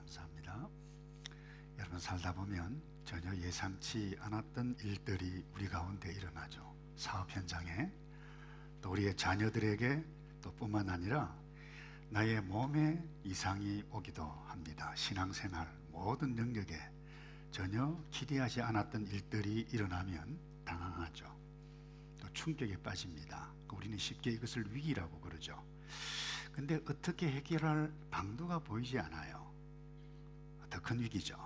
감사합니다. 여러분, 살다 보면 전혀 예상치 않았던 일들이 우리 가운데 일어나죠. 사업 현장에, 또 우리의 자녀들에게, 또 뿐만 아니라 나의 몸에 이상이 오기도 합니다. 신앙생활 모든 영역에 전혀 기대하지 않았던 일들이 일어나면 당황하죠. 또 충격에 빠집니다. 우리는 쉽게 이것을 위기라고 그러죠. 근데 어떻게 해결할 방도가 보이지 않아요. 더 큰 위기죠.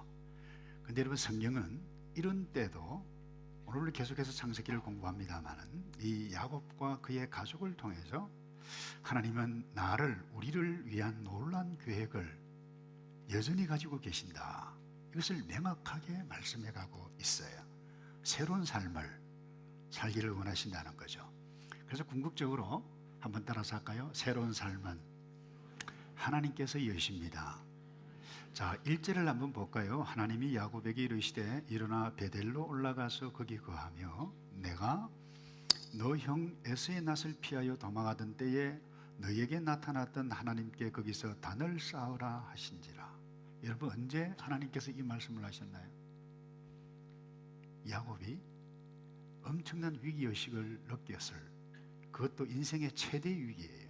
근데 여러분, 성경은 이런 때도, 오늘 계속해서 창세기를 공부합니다마는 이 야곱과 그의 가족을 통해서 하나님은 우리를 위한 놀라운 계획을 여전히 가지고 계신다, 이것을 명확하게 말씀해 가고 있어요. 새로운 삶을 살기를 원하신다는 거죠. 그래서 궁극적으로 한번 따라서 할까요? 새로운 삶은 하나님께서 여십니다. 자, 1절을 한번 볼까요? 하나님이 야곱에게 이르시되 일어나 베델로 올라가서 거기 거하며 내가 너 형 에서의 낯을 피하여 도망하던 때에 너에게 나타났던 하나님께 거기서 단을 쌓으라 하신지라. 여러분, 언제 하나님께서 이 말씀을 하셨나요? 야곱이 엄청난 위기의식을 느꼈을, 그것도 인생의 최대 위기예요.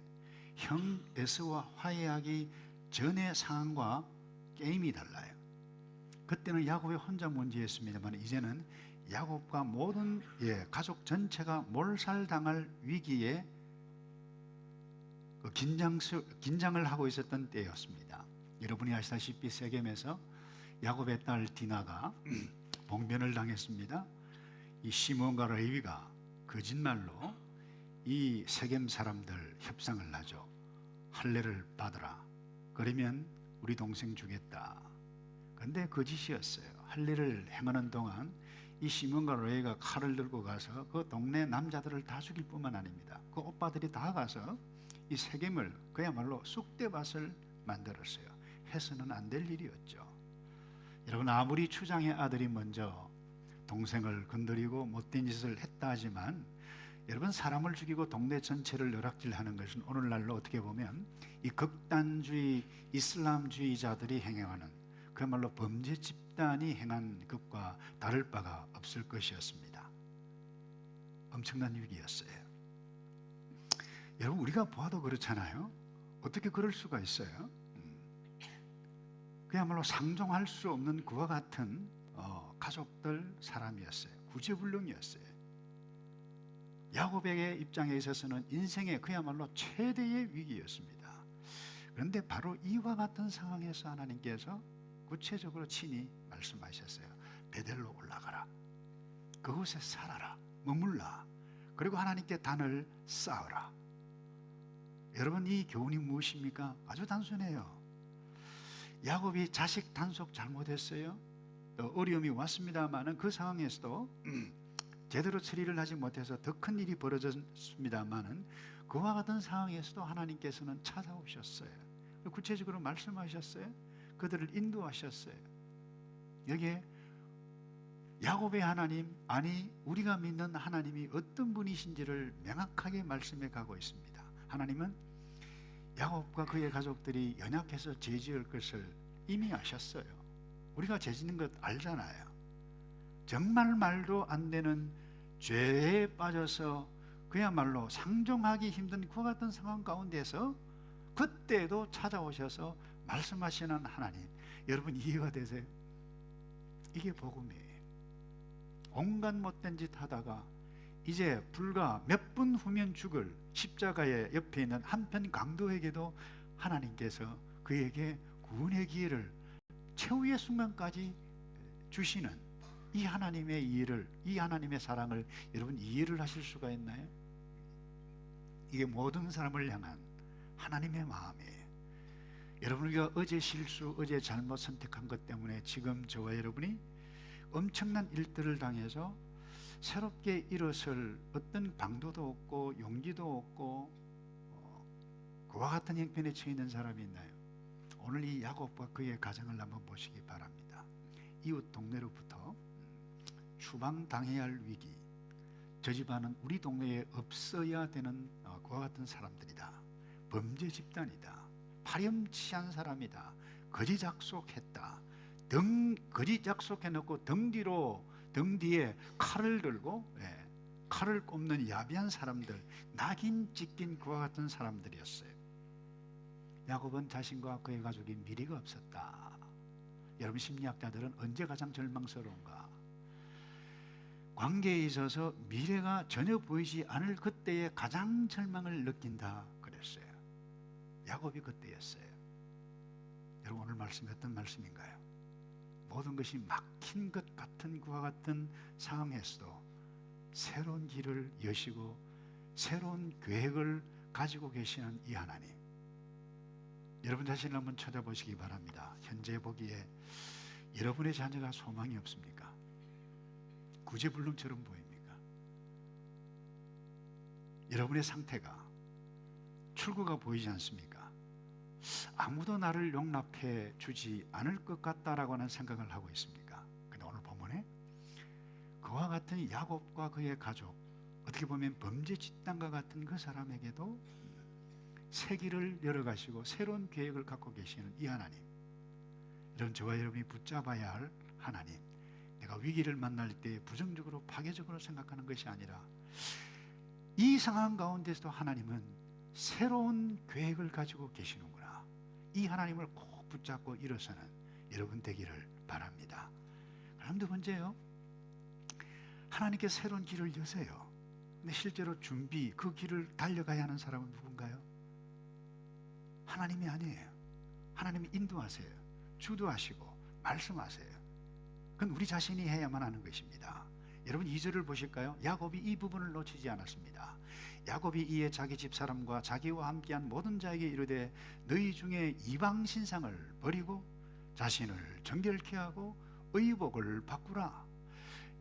형 에서와 화해하기 전의 상황과 게임이 달라요. 그때는 야곱이 혼자 문제였습니다만 이제는 야곱과 모든 가족 전체가 몰살당할 위기에 긴장을 하고 있었던 때였습니다. 여러분이 아시다시피 세겜에서 야곱의 딸 디나가 봉변을 당했습니다. 이 시몬과 레위가 거짓말로 이 세겜 사람들 협상을 하죠. 할례를 받으라, 그러면 우리 동생 주겠다. 근데 거짓이었어요. 할례를 행하는 동안 이 시몬과 레위가 칼을 들고 가서 그 동네 남자들을 다 죽일 뿐만 아닙니다. 그 오빠들이 다 가서 이 세겜을 그야말로 쑥대밭을 만들었어요. 해서는 안 될 일이었죠. 여러분, 아무리 추장의 아들이 먼저 동생을 건드리고 못된 짓을 했다 하지만, 여러분, 사람을 죽이고 동네 전체를 열악질하는 것은 오늘날로 어떻게 보면 이 극단주의 이슬람주의자들이 행하는 그야말로 범죄 집단이 행한 것과 다를 바가 없을 것이었습니다. 엄청난 위기였어요. 여러분, 우리가 보아도 그렇잖아요. 어떻게 그럴 수가 있어요? 그야말로 상종할 수 없는 그와 같은 가족들, 사람이었어요. 구제불능이었어요. 야곱의 입장에 있어서는 인생의 그야말로 최대의 위기였습니다. 그런데 바로 이와 같은 상황에서 하나님께서 구체적으로 친히 말씀하셨어요. 베델로 올라가라, 그곳에 살아라, 머물라, 그리고 하나님께 단을 쌓으라. 여러분, 이 교훈이 무엇입니까? 아주 단순해요. 야곱이 자식 단속 잘못했어요. 또 어려움이 왔습니다마는 그 상황에서도 제대로 처리를 하지 못해서 더 큰 일이 벌어졌습니다마는 그와 같은 상황에서도 하나님께서는 찾아오셨어요. 구체적으로 말씀하셨어요. 그들을 인도하셨어요. 여기에 야곱의 하나님, 아니 우리가 믿는 하나님이 어떤 분이신지를 명확하게 말씀해 가고 있습니다. 하나님은 야곱과 그의 가족들이 연약해서 죄지을 것을 이미 아셨어요. 우리가 죄짓는 것 알잖아요. 정말 말도 안 되는 죄에 빠져서 그야말로 상종하기 힘든 그와 같은 상황 가운데서 그때도 찾아오셔서 말씀하시는 하나님, 여러분 이해가 되세요? 이게 복음이에요. 온갖 못된 짓 하다가 이제 불과 몇 분 후면 죽을 십자가의 옆에 있는 한편 강도에게도 하나님께서 그에게 구원의 기회를 최후의 순간까지 주시는 이 하나님의 이해를, 이 하나님의 사랑을 여러분 이해를 하실 수가 있나요? 이게 모든 사람을 향한 하나님의 마음이에요. 여러분, 우리가 어제 실수, 어제 잘못 선택한 것 때문에 지금 저와 여러분이 엄청난 일들을 당해서 새롭게 일어설 어떤 방도도 없고 용기도 없고 그와 같은 형편에 처해 있는 사람이 있나요? 오늘 이 야곱과 그의 가정을 한번 보시기 바랍니다. 이웃 동네로부터 추방당해야 할 위기, 저 집안은 우리 동네에 없어야 되는 그와 같은 사람들이다, 범죄 집단이다, 파렴치한 사람이다. 거짓 약속했다. 거짓 약속해놓고 등 뒤에 칼을 들고 칼을 꼽는 야비한 사람들, 낙인 찍힌 그와 같은 사람들이었어요. 야곱은 자신과 그의 가족이 미래가 없었다. 여러분, 심리학자들은 언제 가장 절망스러운가? 관계에 있어서 미래가 전혀 보이지 않을 그때에 가장 절망을 느낀다 그랬어요. 야곱이 그때였어요. 여러분, 오늘 말씀이 어떤 말씀인가요? 모든 것이 막힌 것 같은 그와 같은 상황에서도 새로운 길을 여시고 새로운 계획을 가지고 계시는 이 하나님, 여러분 자신을 한번 찾아보시기 바랍니다. 현재 보기에 여러분의 자녀가 소망이 없습니까? 구제불능처럼 보입니까? 여러분의 상태가, 출구가 보이지 않습니까? 아무도 나를 용납해 주지 않을 것 같다라고 하는 생각을 하고 있습니까? 근데 오늘 본문에 그와 같은 야곱과 그의 가족, 어떻게 보면 범죄 집단과 같은 그 사람에게도 새 길을 열어가시고 새로운 계획을 갖고 계시는 이 하나님, 이런 저와 여러분이 붙잡아야 할 하나님, 내가 위기를 만날 때 부정적으로 파괴적으로 생각하는 것이 아니라 이 상황 가운데서도 하나님은 새로운 계획을 가지고 계시는구나, 이 하나님을 꼭 붙잡고 일어서는 여러분 되기를 바랍니다. 그런데 문제요, 하나님께 새로운 길을 여세요. 근데 실제로 그 길을 달려가야 하는 사람은 누군가요? 하나님이 아니에요. 하나님이 인도하세요. 주도하시고 말씀하세요. 그건 우리 자신이 해야만 하는 것입니다. 여러분 2절을 보실까요? 야곱이 이 부분을 놓치지 않았습니다. 야곱이 이에 자기 집사람과 자기와 함께한 모든 자에게 이르되 너희 중에 이방 신상을 버리고 자신을 정결케 하고 의복을 바꾸라.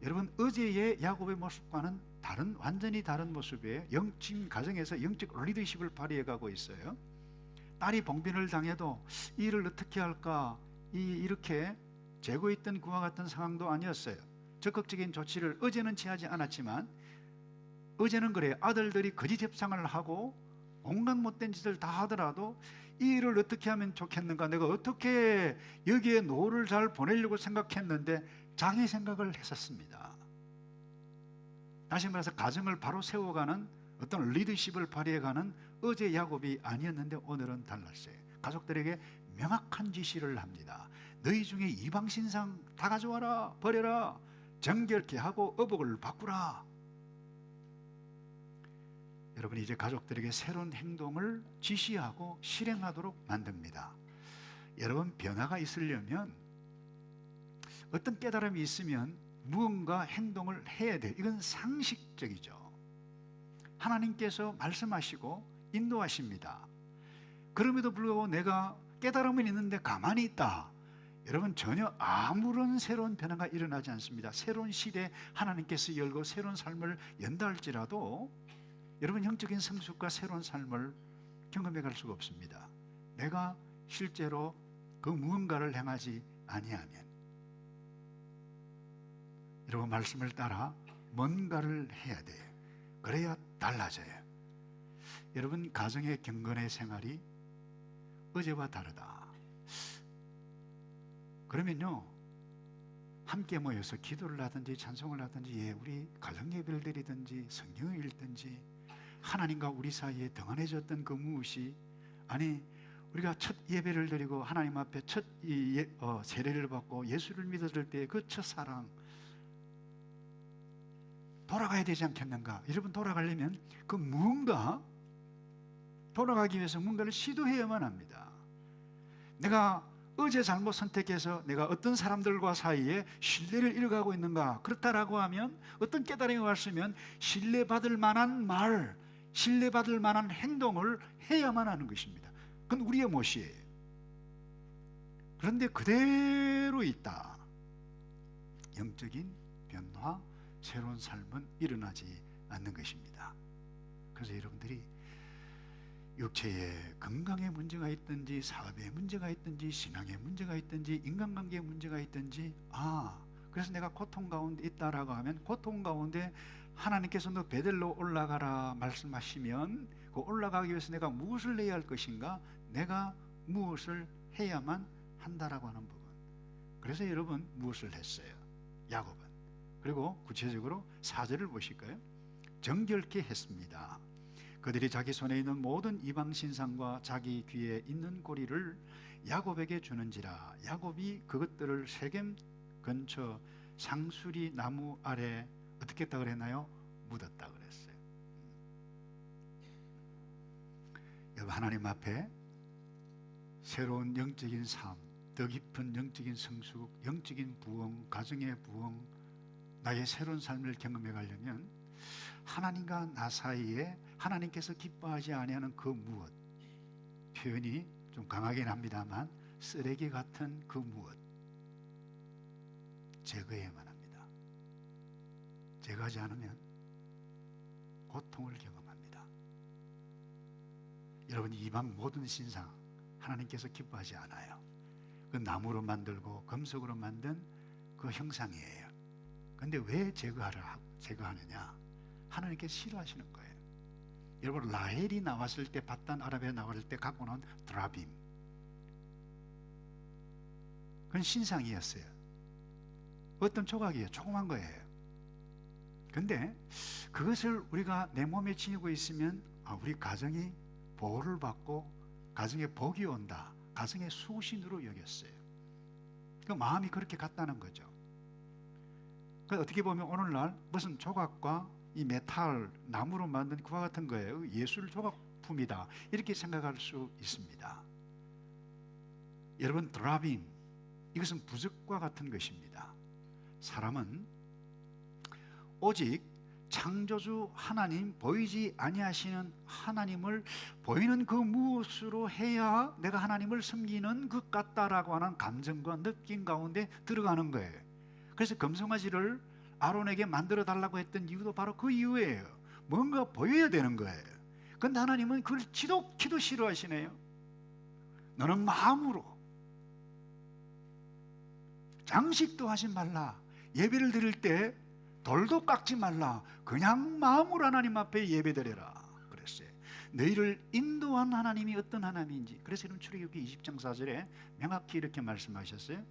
여러분, 어제의 야곱의 모습과는 완전히 다른 모습이에요. 지금 가정에서 영적 리더십을 발휘해 가고 있어요. 딸이 봉변을 당해도 이 일을 어떻게 할까, 이렇게 재고 있던 그와 같은 상황도 아니었어요. 적극적인 조치를 어제는 취하지 않았지만, 어제는 그래요. 아들들이 거짓 협상을 하고 온갖 못된 짓을 다 하더라도 이 일을 어떻게 하면 좋겠는가, 내가 어떻게 여기에 노를 잘 보내려고 생각했는데 자기 생각을 했었습니다. 다시 말해서 가정을 바로 세워가는 어떤 리더십을 발휘해가는 어제 야곱이 아니었는데 오늘은 달랐어요. 가족들에게 명확한 지시를 합니다. 너희 중에 이방 신상 다 가져와라, 버려라, 정결케 하고 의복을 바꾸라. 여러분, 이제 가족들에게 새로운 행동을 지시하고 실행하도록 만듭니다. 여러분, 변화가 있으려면, 어떤 깨달음이 있으면 무언가 행동을 해야 돼요. 이건 상식적이죠. 하나님께서 말씀하시고 인도하십니다. 그럼에도 불구하고 내가 깨달음은 있는데 가만히 있다, 여러분 전혀 아무런 새로운 변화가 일어나지 않습니다. 새로운 시대 하나님께서 열고 새로운 삶을 연다 할지라도 여러분 영적인 성숙과 새로운 삶을 경험해 갈 수가 없습니다. 내가 실제로 그 무언가를 행하지 아니하면. 여러분, 말씀을 따라 뭔가를 해야 돼요. 그래야 달라져요. 여러분, 가정의 경건의 생활이 어제와 다르다. 그러면요, 함께 모여서 기도를 하든지 찬송을 하든지, 우리 가정 예배를 드리든지 성경을 읽든지, 하나님과 우리 사이에 등한해졌던 그 무엇이, 아니 우리가 첫 예배를 드리고 하나님 앞에 첫 세례를 받고 예수를 믿었을 때 그 첫사랑 돌아가야 되지 않겠는가? 여러분, 돌아가려면 그 무언가, 돌아가기 위해서 뭔가를 시도해야만 합니다. 내가 어제 잘못 선택해서 내가 어떤 사람들과 사이에 신뢰를 잃어가고 있는가? 그렇다라고 하면, 어떤 깨달음이 왔으면 신뢰받을 만한 말, 신뢰받을 만한 행동을 해야만 하는 것입니다. 그건 우리의 몫이에요. 그런데 그대로 있다, 영적인 변화, 새로운 삶은 일어나지 않는 것입니다. 그래서 여러분들이 육체에 건강에 문제가 있든지, 사업에 문제가 있든지, 신앙에 문제가 있든지, 인간관계에 문제가 있든지, 그래서 내가 고통 가운데 있다라고 하면, 고통 가운데 하나님께서 너 베델로 올라가라 말씀하시면, 그 올라가기 위해서 내가 무엇을 해야 할 것인가? 내가 무엇을 해야만 한다라고 하는 부분. 그래서 여러분 무엇을 했어요? 야곱은. 그리고 구체적으로 4절을 보실까요? 정결케 했습니다. 그들이 자기 손에 있는 모든 이방 신상과 자기 귀에 있는 고리를 야곱에게 주는지라. 야곱이 그것들을 세겜 근처 상수리 나무 아래 어떻게 했다 그랬나요? 묻었다 그랬어요. 여러분, 하나님 앞에 새로운 영적인 삶, 더 깊은 영적인 성숙, 영적인 부흥, 가정의 부흥, 나의 새로운 삶을 경험해 가려면 하나님과 나 사이에 하나님께서 기뻐하지 아니하는 그 무엇, 표현이 좀 강하긴 합니다만 쓰레기 같은 그 무엇 제거해야만 합니다. 제거하지 않으면 고통을 경험합니다. 여러분, 이방 모든 신상 하나님께서 기뻐하지 않아요. 그 나무로 만들고 금속으로 만든 그 형상이에요. 근데 왜 제거하느냐? 하나님께서 싫어하시는 거예요. 여러분, 라헬이 나왔을 때, 바단 아람에 나왔을 때 갖고 나온 드라빔, 그건 신상이었어요. 어떤 조각이에요. 조그만 거예요. 근데 그것을 우리가 내 몸에 지니고 있으면 우리 가정이 보호를 받고 가정에 복이 온다, 가정의 수신으로 여겼어요. 그 마음이 그렇게 갔다는 거죠. 그러니까 어떻게 보면 오늘날 무슨 조각과 이 메탈, 나무로 만든 그와 같은 거예요. 예술 조각품이다, 이렇게 생각할 수 있습니다. 여러분, 드라빔, 이것은 부적과 같은 것입니다. 사람은 오직 창조주 하나님, 보이지 아니하시는 하나님을 보이는 그 무엇으로 해야 내가 하나님을 섬기는 것 같다라고 하는 감정과 느낌 가운데 들어가는 거예요. 그래서 금송아지를 아론에게 만들어 달라고 했던 이유도 바로 그 이유예요. 뭔가 보여야 되는 거예요. 그런데 하나님은 그걸 지독히도 싫어하시네요. 너는 마음으로, 장식도 하지 말라, 예배를 드릴 때 돌도 깎지 말라, 그냥 마음으로 하나님 앞에 예배드려라 그랬어요. 너희를 인도한 하나님이 어떤 하나님인지. 그래서 이런 출애굽기 20장 4절에 명확히 이렇게 말씀하셨어요.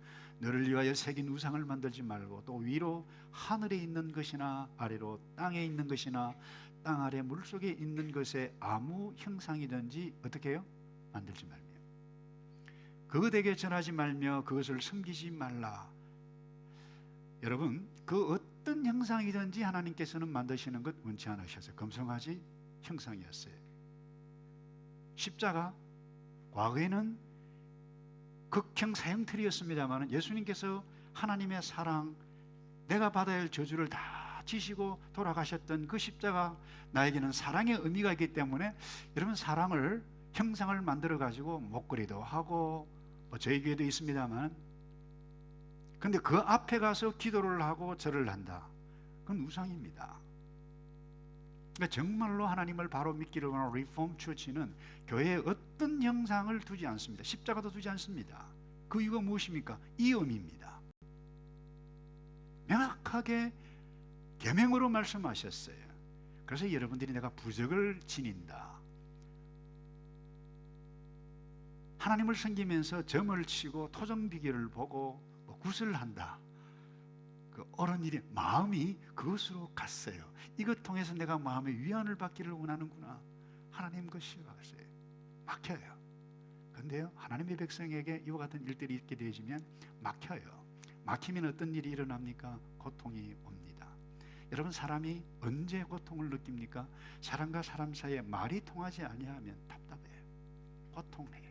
너를 위하여 새긴 우상을 만들지 말고, 또 위로 하늘에 있는 것이나 아래로 땅에 있는 것이나 땅 아래 물속에 있는 것에 아무 형상이든지 어떻게 해요? 만들지 말며 그것에게 전하지 말며 그것을 섬기지 말라. 여러분, 그 어떤 형상이든지 하나님께서는 만드시는 것 원치 않으셨어요. 금송아지 형상이었어요. 십자가, 과거에는 극형 사형틀이었습니다만 예수님께서 하나님의 사랑, 내가 받아야 할 저주를 다 지시고 돌아가셨던 그 십자가, 나에게는 사랑의 의미가 있기 때문에 여러분, 사랑을, 형상을 만들어 가지고 목걸이도 하고, 저희 교회도 있습니다만, 근데 그 앞에 가서 기도를 하고 절을 한다, 그건 우상입니다. 그러니까 정말로 하나님을 바로 믿기를 원하는 리폼 처치는 교회에 어떤 형상을 두지 않습니다. 십자가도 두지 않습니다. 그 이유가 무엇입니까? 이음입니다. 명확하게 계명으로 말씀하셨어요. 그래서 여러분들이 내가 부적을 지닌다, 하나님을 섬기면서 점을 치고 토정비결을 보고 굿을 한다, 그 어른일이 마음이 그것으로 갔어요. 이것 통해서 내가 마음의 위안을 받기를 원하는구나. 하나님 그 싫어하세요. 막혀요. 그런데요, 하나님의 백성에게 이와 같은 일들이 있게 되어지면 막혀요. 막히면 어떤 일이 일어납니까? 고통이 옵니다. 여러분, 사람이 언제 고통을 느낍니까? 사람과 사람 사이에 말이 통하지 아니하면 답답해요. 고통해요.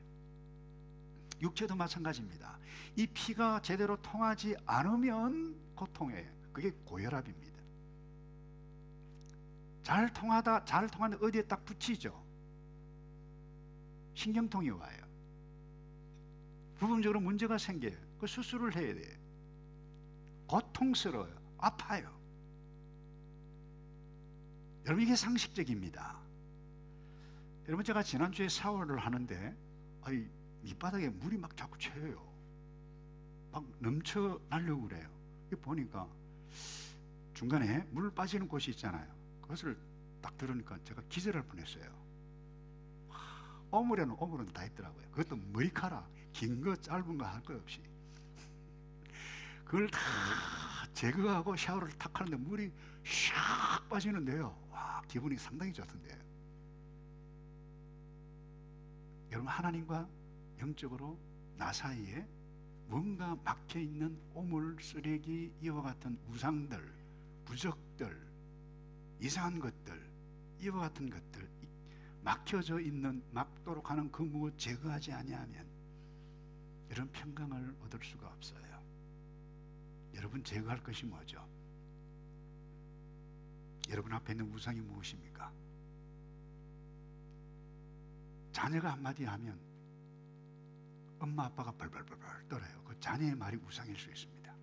육체도 마찬가지입니다. 이 피가 제대로 통하지 않으면 고통해요. 그게 고혈압입니다. 잘 통하는데 어디에 딱 붙이죠. 신경통이 와요. 부분적으로 문제가 생겨요. 그 수술을 해야 돼요. 고통스러워요. 아파요. 여러분, 이게 상식적입니다. 여러분, 제가 지난주에 샤워를 하는데 밑바닥에 물이 막 자꾸 채요. 막 넘쳐 나려고 그래요. 보니까 중간에 물 빠지는 곳이 있잖아요. 그것을 딱 들으니까 제가 기절할 뻔했어요. 오물은 다 있더라고요. 그것도 머리카락 긴 거 짧은 거 할 거 없이 그걸 다 제거하고 샤워를 탁 하는데 물이 샥 빠지는데요, 와, 기분이 상당히 좋던데요. 여러분, 하나님과 영적으로 나 사이에 뭔가 막혀있는 오물, 쓰레기, 이와 같은 우상들, 부적들, 이상한 것들, 이와 같은 것들, 막혀져 있는, 막도록 하는 그 무엇 제거하지 아니하면 이런 평강을 얻을 수가 없어요. 여러분, 제거할 것이 뭐죠? 여러분 앞에 있는 우상이 무엇입니까? 자녀가 한마디 하면 엄마 아빠가 벌벌벌 떨어요. 그 자녀의 말이 우상일 수 있습니다.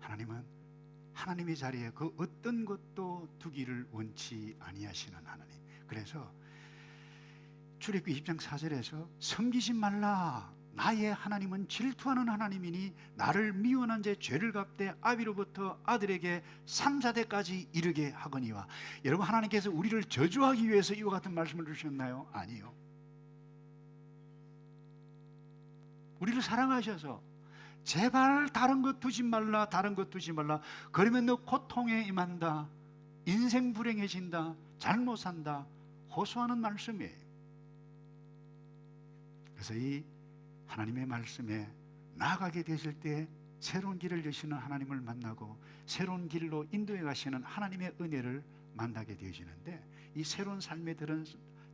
하나님은 하나님의 자리에 그 어떤 것도 두기를 원치 아니하시는 하나님. 그래서 출애굽기 20장 4절에서 섬기지 말라, 나의 하나님은 질투하는 하나님이니 나를 미워한 제 죄를 갚되 아비로부터 아들에게 3, 4대까지 이르게 하거니와. 여러분, 하나님께서 우리를 저주하기 위해서 이와 같은 말씀을 주셨나요? 아니요. 우리를 사랑하셔서 제발 다른 것 두지 말라, 다른 것 두지 말라. 그러면 너 고통에 임한다, 인생 불행해진다, 잘못 산다, 호소하는 말씀이에요. 그래서 이 하나님의 말씀에 나아가게 되실 때 새로운 길을 여시는 하나님을 만나고 새로운 길로 인도해 가시는 하나님의 은혜를 만나게 되어지는데, 이 새로운 삶에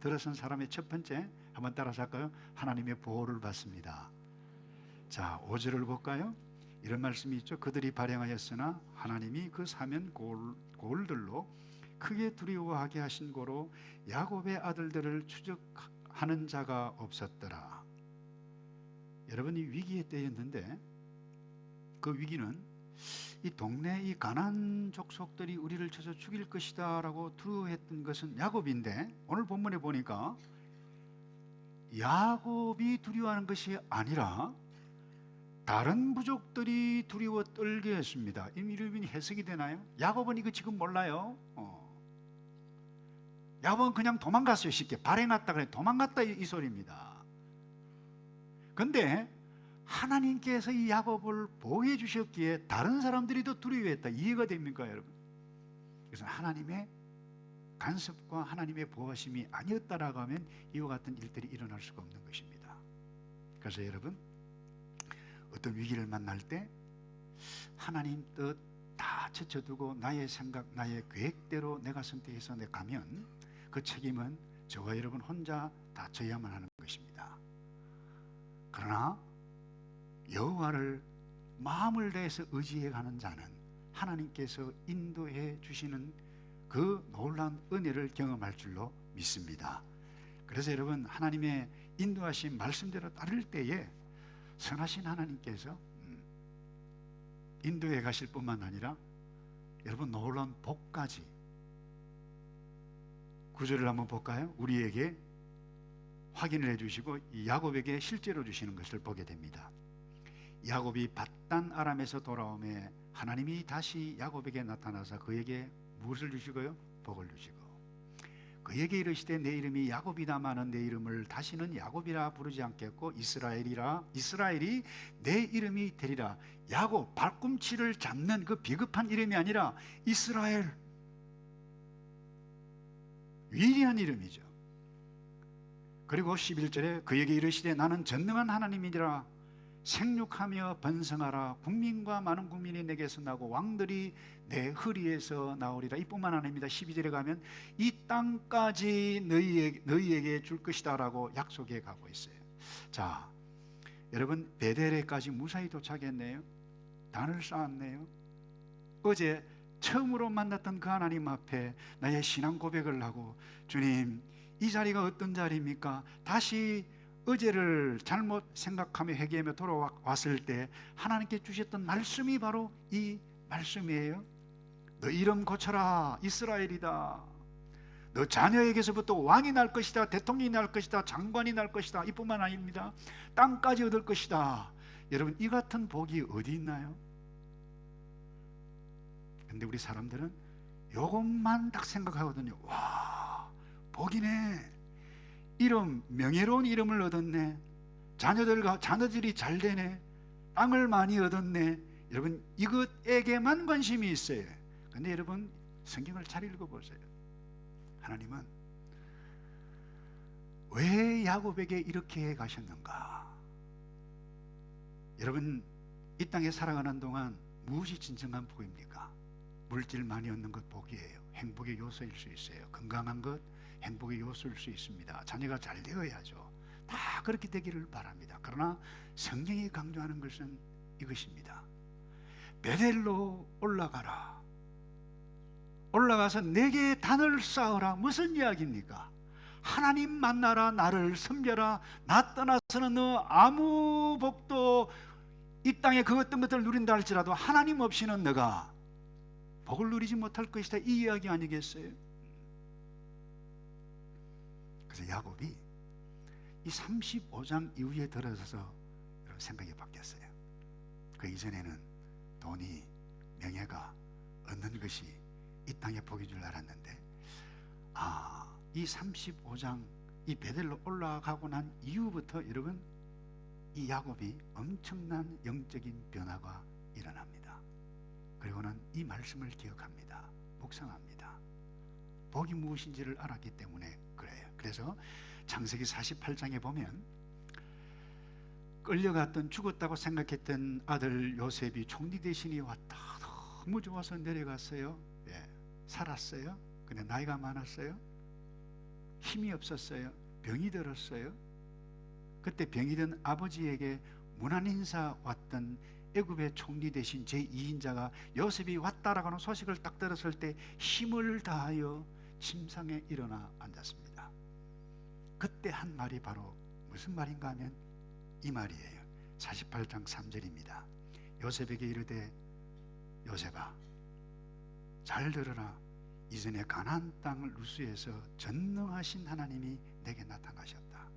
들어선 사람의 첫 번째, 한번 따라서 할까요? 하나님의 보호를 받습니다. 자, 5절을 볼까요? 이런 말씀이 있죠. 그들이 발행하였으나 하나님이 그 사면 고을들로 크게 두려워하게 하신 고로 야곱의 아들들을 추적하는 자가 없었더라. 여러분, 이 위기에 때였는데 그 위기는 이 동네 이 가나안 족속들이 우리를 쳐서 죽일 것이다 라고 두려워했던 것은 야곱인데, 오늘 본문에 보니까 야곱이 두려워하는 것이 아니라 다른 부족들이 두려워 떨게 했습니다. 이 이름이 해석이 되나요? 야곱은 이거 지금 몰라요. 야곱은 그냥 도망갔어요. 쉽게 발행했다 그래, 도망갔다, 이 소리입니다. 그런데 하나님께서 이 야곱을 보호해 주셨기에 다른 사람들이 더 두려워했다. 이해가 됩니까, 여러분? 그래서 하나님의 간섭과 하나님의 보호하심이 아니었다라고 하면 이와 같은 일들이 일어날 수가 없는 것입니다. 그래서 여러분, 어떤 위기를 만날 때 하나님 뜻 다 제쳐두고 나의 생각, 나의 계획대로 내가 선택해서 내 가면 그 책임은 저와 여러분 혼자 다 져야만 하는 것입니다. 그러나 여호와를 마음을 다해서 의지해 가는 자는 하나님께서 인도해 주시는 그 놀라운 은혜를 경험할 줄로 믿습니다. 그래서 여러분, 하나님의 인도하신 말씀대로 따를 때에 선하신 하나님께서 인도해 가실 뿐만 아니라 여러분, 놀라운 복까지, 구절을 한번 볼까요? 우리에게 확인을 해주시고 이 야곱에게 실제로 주시는 것을 보게 됩니다. 야곱이 밧단 아람에서 돌아오매 하나님이 다시 야곱에게 나타나서 그에게 무엇을 주시고요? 복을 주시고 그에게 이르시되 내 이름이 야곱이다마는 내 이름을 다시는 야곱이라 부르지 않겠고 이스라엘이 내 이름이 되리라. 야곱, 발꿈치를 잡는 그 비급한 이름이 아니라 이스라엘, 위대한 이름이죠. 그리고 11절에 그에게 이르시되 나는 전능한 하나님이니라. 생육하며 번성하라. 국민과 많은 국민이 내게서 나고 왕들이 내 허리에서 나오리라. 이뿐만 아닙니다. 12절에 가면 이 땅까지 너희에게 줄 것이다 라고 약속해 가고 있어요. 자, 여러분, 베델에까지 무사히 도착했네요. 단을 쌓았네요. 어제 처음으로 만났던 그 하나님 앞에 나의 신앙 고백을 하고, 주님, 이 자리가 어떤 자리입니까? 다시 어제를 잘못 생각하며 회개하며 돌아왔을 때 하나님께 주셨던 말씀이 바로 이 말씀이에요. 너 이름 고쳐라, 이스라엘이다. 너 자녀에게서부터 왕이 날 것이다, 대통령이 날 것이다, 장관이 날 것이다. 이뿐만 아닙니다. 땅까지 얻을 것이다. 여러분, 이 같은 복이 어디 있나요? 근데 우리 사람들은 이것만 딱 생각하거든요. 와, 복이네. 이름, 명예로운 이름을 얻었네. 자녀들이 잘 되네. 땅을 많이 얻었네. 여러분, 이것에게만 관심이 있어요. 근데 여러분, 성경을 잘 읽어보세요. 하나님은 왜 야곱에게 이렇게 가셨는가? 여러분, 이 땅에 살아가는 동안 무엇이 진정한 복입니까? 물질 많이 얻는 것 복이에요. 행복의 요소일 수 있어요. 건강한 것 행복의 요소일 수 있습니다. 자녀가 잘 되어야죠. 다 그렇게 되기를 바랍니다. 그러나 성경이 강조하는 것은 이것입니다. 베델로 올라가라. 올라가서 내게 단을 쌓으라. 무슨 이야기입니까? 하나님 만나라. 나를 섬겨라. 나 떠나서는 너 아무 복도, 이 땅에 그 어떤 것들을 누린다 할지라도 하나님 없이는 너가 복을 누리지 못할 것이다. 이 이야기 아니겠어요? 그래서 야곱이 이 35장 이후에 들어서서 생각이 바뀌었어요. 그 이전에는 돈이, 명예가, 얻는 것이 이 땅의 복인 줄 알았는데, 이 35장 이 베델로 올라가고 난 이후부터 여러분, 이 야곱이 엄청난 영적인 변화가 일어납니다. 그리고는 이 말씀을 기억합니다. 묵상합니다. 복이 무엇인지를 알았기 때문에 그래요. 그래서 창세기 48장에 보면 끌려갔던, 죽었다고 생각했던 아들 요셉이 총리 대신이 왔다. 너무 좋아서 내려갔어요. 살았어요. 근데 나이가 많았어요. 힘이 없었어요. 병이 들었어요. 그때 병이 든 아버지에게 문안인사 왔던 애굽의 총리 대신 제2인자가 요셉이 왔다라고 하는 소식을 딱 들었을 때 힘을 다하여 침상에 일어나 앉았습니다. 그때 한 말이 바로 무슨 말인가 하면 이 말이에요. 48장 3절입니다. 요셉에게 이르되 요셉아, 잘 들으라. 이전에 가나안 땅을 루스에서 전능하신 하나님이 내게 나타나셨다.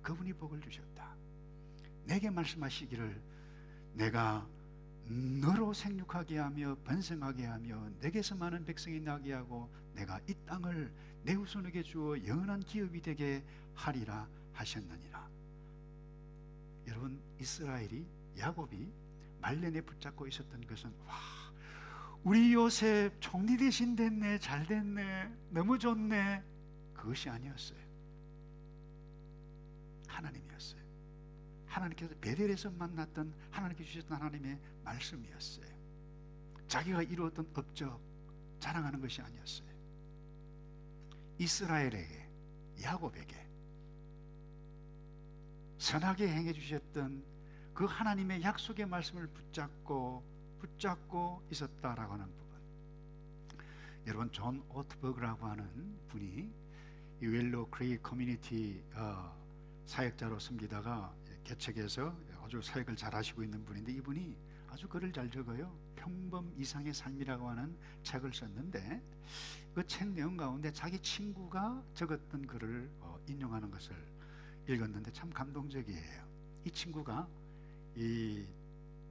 그분이 복을 주셨다. 내게 말씀하시기를 내가 너로 생육하게 하며 번성하게 하며 내게서 많은 백성이 나게 하고 내가 이 땅을 내 후손에게 주어 영원한 기업이 되게 하리라 하셨느니라. 여러분, 이스라엘이, 야곱이 말년에 붙잡고 있었던 것은 우리 요셉 총리 대신 됐네, 잘 됐네, 너무 좋네, 그것이 아니었어요. 하나님이었어요. 하나님께서 베델에서 만났던, 하나님께서 주셨던 하나님의 말씀이었어요. 자기가 이루었던 업적 자랑하는 것이 아니었어요. 이스라엘에게, 야곱에게 선하게 행해 주셨던 그 하나님의 약속의 말씀을 붙잡고 있었다라고 하는 부분. 여러분, 존 오트버그라고 하는 분이 이 웰로 크레이 커뮤니티 사역자로 섬기다가 개척해서 아주 사역을 잘 하시고 있는 분인데, 이분이 아주 글을 잘 적어요. 평범 이상의 삶이라고 하는 책을 썼는데, 그 책 내용 가운데 자기 친구가 적었던 글을 인용하는 것을 읽었는데 참 감동적이에요. 이 친구가 이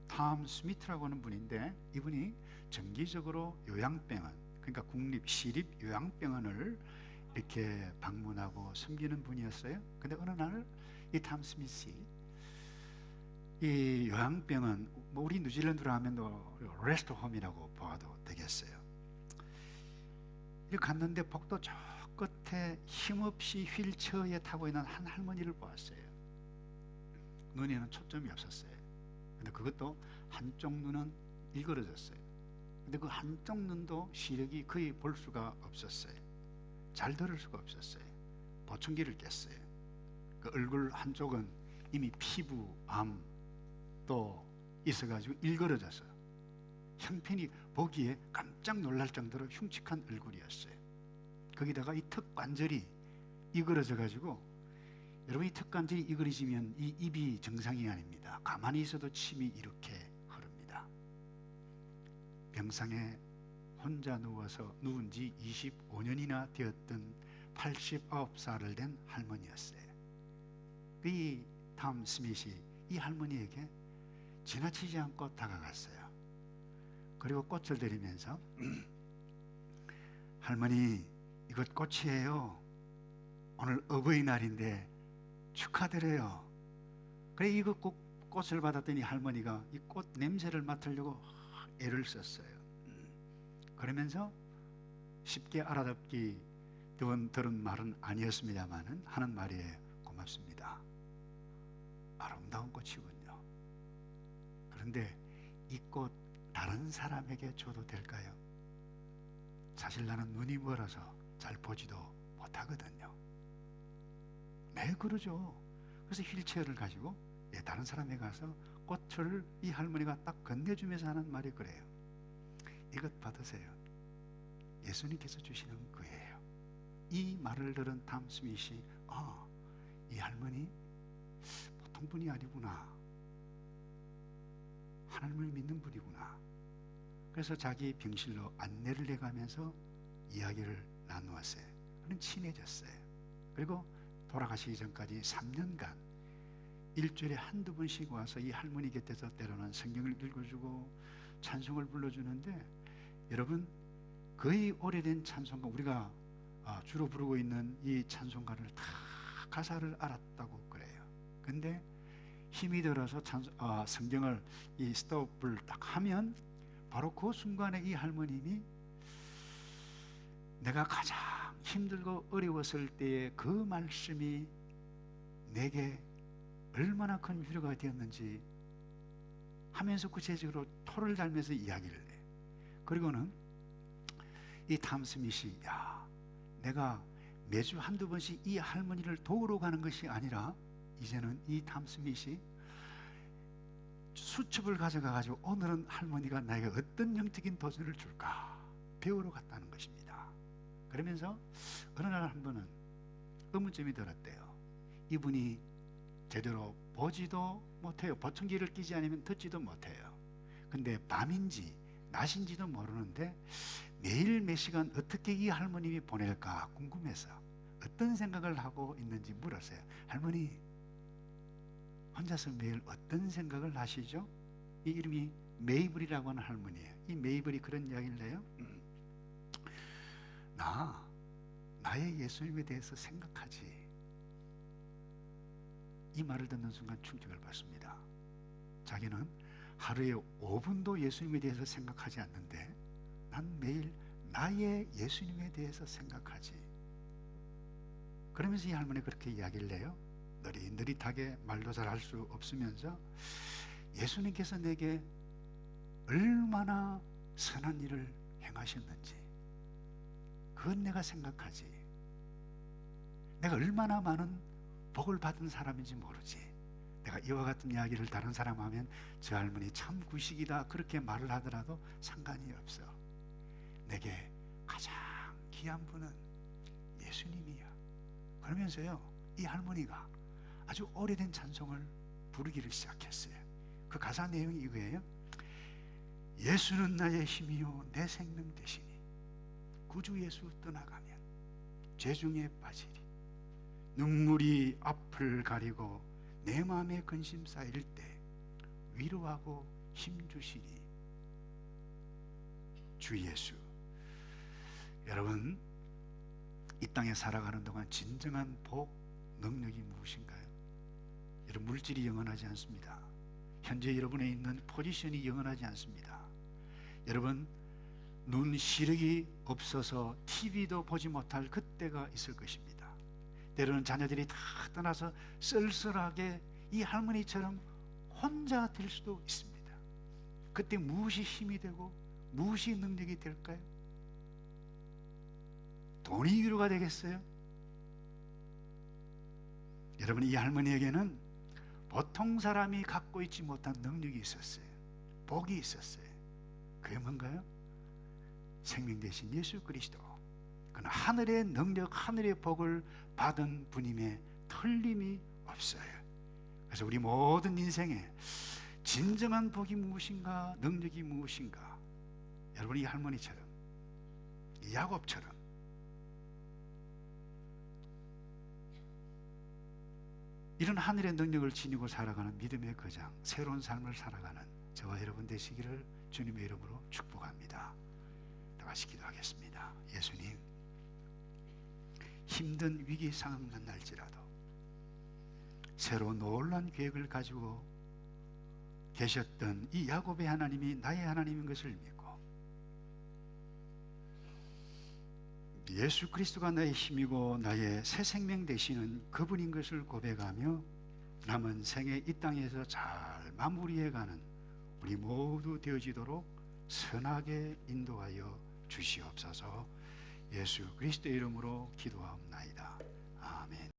톰 스미트라고 하는 분인데, 이분이 정기적으로 요양병원, 그러니까 국립 시립 요양병원을 이렇게 방문하고 섬기는 분이었어요. 근데 어느 날 이 톰 스미스, 이 요양병원, 우리 뉴질랜드로 하면 레스트 홈이라고 봐도 되겠어요. 이렇게 갔는데 복도 저 끝에 힘없이 휠체어에 타고 있는 한 할머니를 보았어요. 눈에는 초점이 없었어요. 근데 그것도 한쪽 눈은 일그러졌어요. 근데 그 한쪽 눈도 시력이 거의 볼 수가 없었어요. 잘 들을 수가 없었어요. 보청기를 꼈어요. 그 얼굴 한쪽은 이미 피부암도 있어가지고 일그러져서 형편이 보기에 깜짝 놀랄 정도로 흉측한 얼굴이었어요. 거기다가 이 턱 관절이 이그러져가지고, 여러분, 이 턱 관절이 이그러지면 이 입이 정상이 아닙니다. 가만히 있어도 침이 이렇게 흐릅니다. 병상에 혼자 누운 지 25년이나 되었던 89살을 된 할머니였어요. 이 톰 스미시 이 할머니에게 지나치지 않고 다가갔어요. 그리고 꽃을 들이면서 할머니, 이것 꽃이에요. 오늘 어버이날인데 축하드려요. 그래 이거 꽃을 받았더니 할머니가 이 꽃 냄새를 맡으려고 애를 썼어요. 그러면서 쉽게 알아듣기 들은 말은 아니었습니다만은 하는 말이에요. 고맙습니다. 아름다운 꽃이군요. 그런데 이 꽃 다른 사람에게 줘도 될까요? 사실 나는 눈이 멀어서 잘 보지도 못하거든요. 네, 그러죠. 그래서 휠체어를 가지고 다른 사람에 가서 꽃을 이 할머니가 딱 건네주면서 하는 말이 그래요. 이것 받으세요. 예수님께서 주시는 거예요. 이 말을 들은 탐 스미시, 이 할머니 보통 분이 아니구나. 하나님을 믿는 분이구나. 그래서 자기 병실로 안내를 해가면서 이야기를 나누었어요. 그는 친해졌어요. 그리고 돌아가시기 전까지 3년간 일주일에 한두 번씩 와서 이 할머니 곁에서 때로는 성경을 읽어주고 찬송을 불러주는데, 여러분 거의 오래된 찬송가, 우리가 주로 부르고 있는 이 찬송가를 다 가사를 알았다고 그래요. 근데 힘이 들어서 성경을 이 스톱을 딱 하면 바로 그 순간에 이 할머님이 내가 가장 힘들고 어려웠을 때의 그 말씀이 내게 얼마나 큰 위로가 되었는지 하면서 구체적으로 토를 달면서 이야기를 해. 그리고는 이 탐 스미시, 내가 매주 한두 번씩 이 할머니를 도우러 가는 것이 아니라 이제는 이 탐 스미시 수첩을 가져가 가지고 오늘은 할머니가 나에게 어떤 영적인 도전을 줄까 배우러 갔다는 것입니다. 그러면서 어느 날 한 번은 의문점이 들었대요. 이분이 제대로 보지도 못해요. 보청기를 끼지 않으면 듣지도 못해요. 근데 밤인지 낮인지도 모르는데 매일 몇 시간 어떻게 이 할머님이 보낼까 궁금해서 어떤 생각을 하고 있는지 물었어요. 할머니, 혼자서 매일 어떤 생각을 하시죠? 이 이름이 메이블이라고 하는 할머니예요. 이 메이블이 그런 이야기를 해요. 나의 예수님에 대해서 생각하지. 이 말을 듣는 순간 충격을 받습니다. 자기는 하루에 5분도 예수님에 대해서 생각하지 않는데 난 매일 나의 예수님에 대해서 생각하지. 그러면서 이 할머니 그렇게 이야기를 해요. 느릿느릿하게 말도 잘 할 수 없으면서 예수님께서 내게 얼마나 선한 일을 행하셨는지 그건 내가 생각하지. 내가 얼마나 많은 복을 받은 사람인지 모르지. 내가 이와 같은 이야기를 다른 사람 하면 저 할머니 참 구식이다 그렇게 말을 하더라도 상관이 없어. 내게 가장 귀한 분은 예수님이야. 그러면서요, 이 할머니가 아주 오래된 찬송을 부르기를 시작했어요. 그 가사 내용이 이거예요. 예수는 나의 힘이요 내 생명 되시니 구주 예수 떠나가면 죄중에 빠지리. 눈물이 앞을 가리고 내 마음에 근심 쌓일 때 위로하고 힘주시니 주 예수. 여러분, 이 땅에 살아가는 동안 진정한 복, 능력이 무엇인가요? 여러분, 물질이 영원하지 않습니다. 현재 여러분에 있는 포지션이 영원하지 않습니다. 여러분, 눈 시력이 없어서 TV도 보지 못할 그때가 있을 것입니다. 때로는 자녀들이 다 떠나서 쓸쓸하게 이 할머니처럼 혼자 될 수도 있습니다. 그때 무엇이 힘이 되고 무엇이 능력이 될까요? 돈이 위로가 되겠어요? 여러분, 이 할머니에게는 보통 사람이 갖고 있지 못한 능력이 있었어요. 복이 있었어요. 그게 뭔가요? 생명 되신 예수 그리스도. 그는 하늘의 능력, 하늘의 복을 받은 분임에 틀림이 없어요. 그래서 우리 모든 인생에 진정한 복이 무엇인가, 능력이 무엇인가, 여러분, 이 할머니처럼, 이 야곱처럼 이런 하늘의 능력을 지니고 살아가는 믿음의 거장, 새로운 삶을 살아가는 저와 여러분 되시기를 주님의 이름으로 축복합니다. 다 같이 기도하겠습니다. 예수님, 힘든 위기 상황 만날지라도 새로 놀란 계획을 가지고 계셨던 이 야곱의 하나님이 나의 하나님인 것을 믿고 예수 그리스도가 나의 힘이고 나의 새 생명 되시는 그분인 것을 고백하며 남은 생애 이 땅에서 잘 마무리해가는 우리 모두 되어지도록 선하게 인도하여 주시옵소서. 예수 그리스도의 이름으로 기도하옵나이다. 아멘.